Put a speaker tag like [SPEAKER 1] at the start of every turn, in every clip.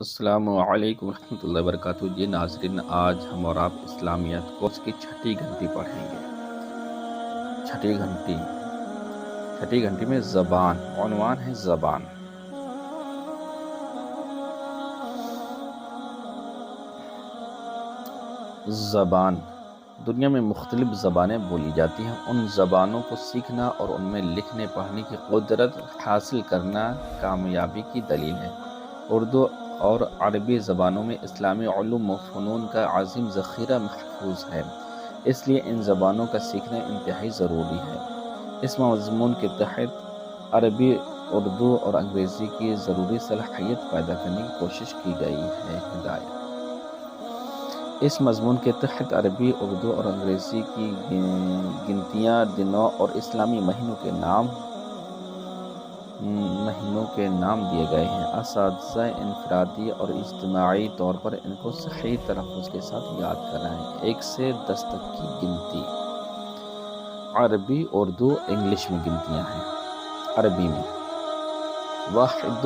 [SPEAKER 1] السلام علیکم ورحمۃ اللہ وبرکاتہ۔ جی ناظرین، آج ہم اور آپ اسلامیات کورس کی چھٹی گھنٹی پڑھیں گے۔ چھٹی گھنٹی میں زبان، عنوان ہے زبان۔ زبان، دنیا میں مختلف زبانیں بولی جاتی ہیں۔ ان زبانوں کو سیکھنا اور ان میں لکھنے پڑھنے کی قدرت حاصل کرنا کامیابی کی دلیل ہے۔ اردو اور عربی زبانوں میں اسلامی علوم و فنون کا عظیم ذخیرہ محفوظ ہے، اس لیے ان زبانوں کا سیکھنا انتہائی ضروری ہے۔ اس مضمون کے تحت عربی، اردو اور انگریزی کی ضروری صلاحیت پیدا کرنے کی کوشش کی گئی ہے۔ ہدایت۔ اس مضمون کے تحت عربی، اردو اور انگریزی کی گنتیاں، دنوں اور اسلامی مہینوں کے نام دیے گئے ہیں۔ اساتذہ انفرادی اور اجتماعی طور پر ان کو صحیح تلفظ کے ساتھ یاد کرائیں۔ 1 سے 10 تک کی گنتی۔ عربی، اردو، انگلش میں گنتیاں ہیں۔ عربی میں واحد،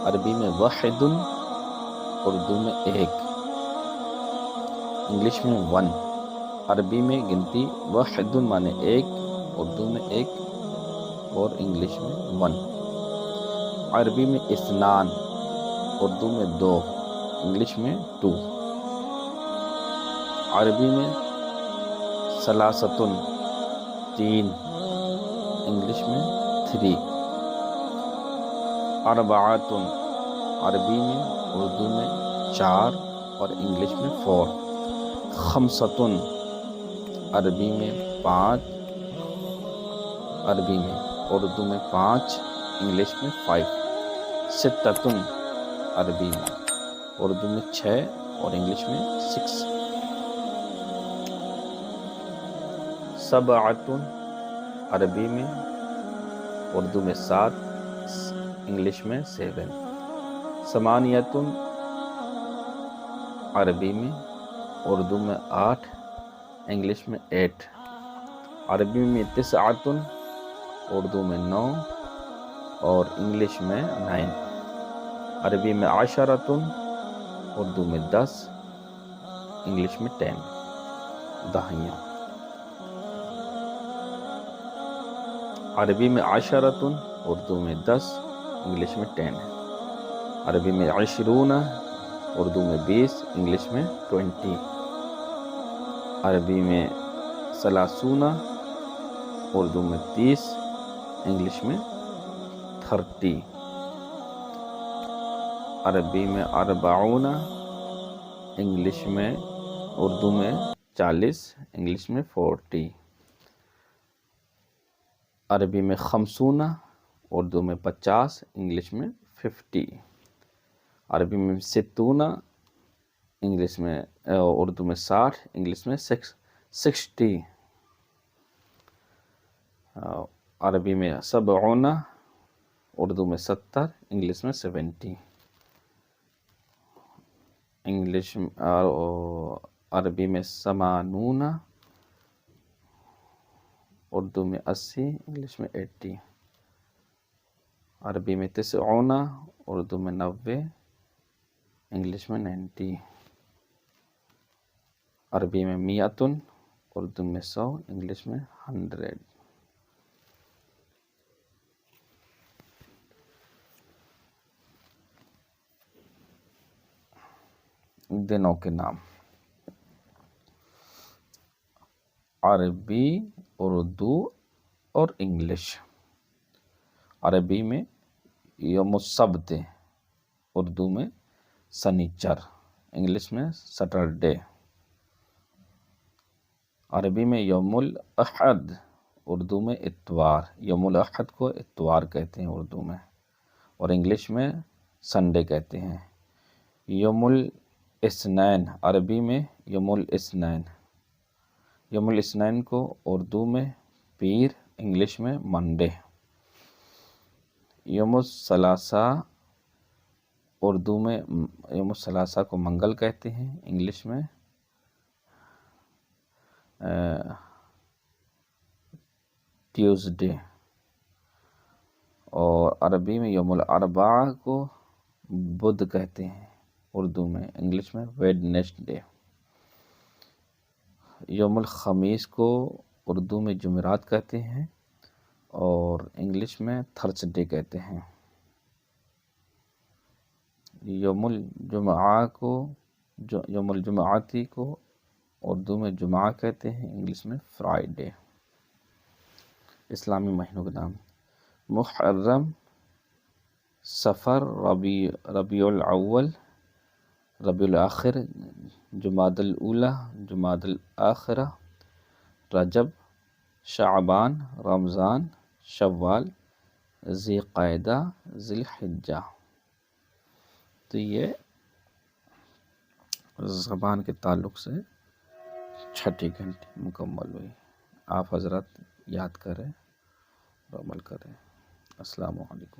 [SPEAKER 1] عربی میں واحد، اردو میں 1، انگلش میں 1۔ عربی میں گنتی واحد مانے 1، اردو میں 1 اور انگلش میں 1۔ عربی میں اثنان، اردو میں 2، انگلش میں 2۔ عربی میں ثلاثۃ، 3، انگلش میں 3۔ اربعۃ، عربی میں، اردو میں 4 اور انگلش میں 4۔ خمسۃ، عربی میں 5، عربی میں، اردو میں 5، انگلش میں 5۔ ستۃ، عربی میں، اردو میں 6 اور انگلش میں 6۔ سبعۃ، عربی میں، اردو میں 7، انگلش میں 7۔ ثمانیۃ، عربی میں، اردو میں 8، انگلش میں 8۔ عربی میں تسعۃ، اردو میں 9 اور انگلش میں 9۔ عربی میں عشرۃ، اردو میں 10، انگلش میں 10، دہیاں۔ عربی میں عشرۃ، اردو میں 10، انگلش میں 10 ہے۔ عربی میں 20، اردو میں 20، انگلش میں 20۔ عربی میں 30، اردو میں 30، انگلش میں 30۔ عربی میں 40، انگلش میں، اردو میں 40، انگلش میں 40۔ عربی میں 50، اردو میں 50، انگلش میں 50۔ عربی میں 60، انگلش میں، اردو میں 60، انگلش میں 60۔ عربی میں 70، اردو میں 70، انگلش میں 70۔ عربی میں 80، اردو میں 80، انگلش میں 80۔ عربی میں 90، اردو میں 90، انگلش میں 90۔ عربی میں 100، اردو میں 100، انگلش میں 100۔ دنوں کے نام۔ عربی، اردو اور انگلش۔ عربی میں یوم السبت، اردو میں سنیچر، انگلش میں سیٹرڈے۔ عربی میں یوم الاحد، اردو میں اتوار، یوم الاحد کو اتوار کہتے ہیں اردو میں، اور انگلش میں سنڈے کہتے ہیں۔ یوم الاثنین، عربی میں یوم الاثنین، یوم الاثنین کو اردو میں پیر، انگلش میں منڈے۔ یوم الثلاثاء، اردو میں یوم الثلاثاء کو منگل کہتے ہیں، انگلش میں ٹیوزڈے۔ اور عربی میں یوم الاربعاء کو بدھ کہتے ہیں اردو میں، انگلش میں ویڈنسڈے۔ یوم الخمیس کو اردو میں جمعرات کہتے ہیں اور انگلش میں تھرسڈے کہتے ہیں۔ یوم الجمعاتی کو اردو میں جمعہ کہتے ہیں، انگلش میں فرائیڈے۔ اسلامی مہینوں کے نام: محرم، صفر، ربیع الاول، ربیع الاخر، جمادی الاولی، جمادی الاخرہ، رجب، شعبان، رمضان، شوال، ذی القعدہ، ذی الحجہ۔ تو یہ زبان کے تعلق سے چھٹی گھنٹی مکمل ہوئی۔ آپ حضرات یاد کریں اور عمل کریں۔ السلام علیکم۔